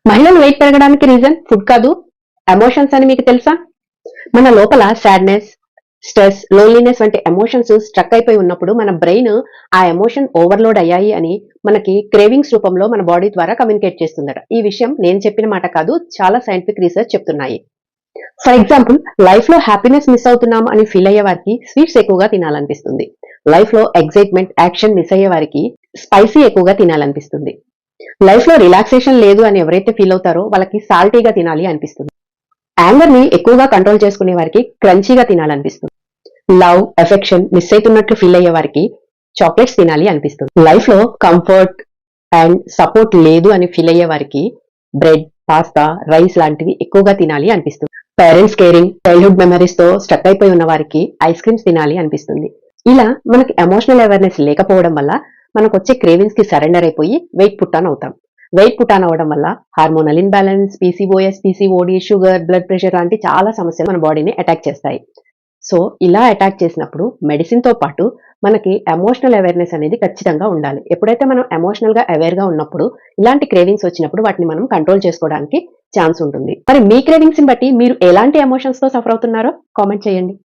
మహిళలు వెయిట్ పెరగడానికి reason food కాదు, ఎమోషన్స్ అని మీకు తెలుసా? మన లోపల సాడ్నెస్, స్ట్రెస్, లోన్లీనెస్ వంటి ఎమోషన్స్ స్ట్రక్ అయిపోయి ఉన్నప్పుడు మన బ్రెయిన్ ఆ ఎమోషన్ ఓవర్లోడ్ అయ్యాయి అని మనకి క్రేవింగ్స్ రూపంలో మన బాడీ ద్వారా కమ్యూనికేట్ చేస్తుందట. ఈ విషయం నేను చెప్పిన మాట కాదు, చాలా సైంటిఫిక్ రీసెర్చ్ చెప్తున్నాయి. ఫర్ ఎగ్జాంపుల్, లైఫ్ లో హ్యాపీనెస్ మిస్ అవుతున్నాం అని ఫీల్ అయ్యే వారికి స్వీట్స్ ఎక్కువగా తినాలనిపిస్తుంది. లైఫ్ లో ఎగ్జైట్మెంట్, యాక్షన్ మిస్ అయ్యే వారికి స్పైసీ ఎక్కువగా తినాలనిపిస్తుంది. లైఫ్ లో రిలాక్సేషన్ లేదు అని ఎవరైతే ఫీల్ అవుతారో వాళ్ళకి సాల్టీగా తినాలి అనిపిస్తుంది. యాంగర్ ని ఎక్కువగా కంట్రోల్ చేసుకునే వారికి క్రంచీగా తినాలనిపిస్తుంది. లవ్, ఎఫెక్షన్ మిస్ అవుతున్నట్లు ఫీల్ అయ్యే వారికి చాక్లెట్స్ తినాలి అనిపిస్తుంది. లైఫ్ లో కంఫర్ట్ అండ్ సపోర్ట్ లేదు అని ఫీల్ అయ్యే వారికి బ్రెడ్, పాస్తా, రైస్ లాంటివి ఎక్కువగా తినాలి అనిపిస్తుంది. పేరెంట్స్ కేరింగ్, చైల్డ్హుడ్ మెమరీస్ తో స్టక్ అయిపోయి ఉన్న వారికి ఐస్ క్రీమ్స్ తినాలి అనిపిస్తుంది. ఇలా మనకి ఎమోషనల్ అవేర్నెస్ లేకపోవడం వల్ల మనకు వచ్చే క్రేవింగ్స్ కి సరెండర్ అయిపోయి వెయిట్ పుట్టాన్ అవుతాం. వెయిట్ పుట్టాన్ అవడం వల్ల hormonal imbalance, PCOS, PCOD, sugar, blood pressure లాంటి చాలా సమస్యలు మన బాడీని అటాక్ చేస్తాయి. సో ఇలా అటాక్ చేసినప్పుడు మెడిసిన్ తో పాటు మనకి ఎమోషనల్ అవేర్నెస్ అనేది ఖచ్చితంగా ఉండాలి. ఎప్పుడైతే మనం ఎమోషనల్ గా అవేర్ గా ఉన్నప్పుడు ఇలాంటి క్రేవింగ్స్ వచ్చినప్పుడు వాటిని మనం కంట్రోల్ చేసుకోవడానికి ఛాన్స్ ఉంటుంది. మరి మీ క్రేవింగ్స్ ని బట్టి మీరు ఎలాంటి ఎమోషన్స్ తో సఫర్ అవుతున్నారో కామెంట్ చేయండి.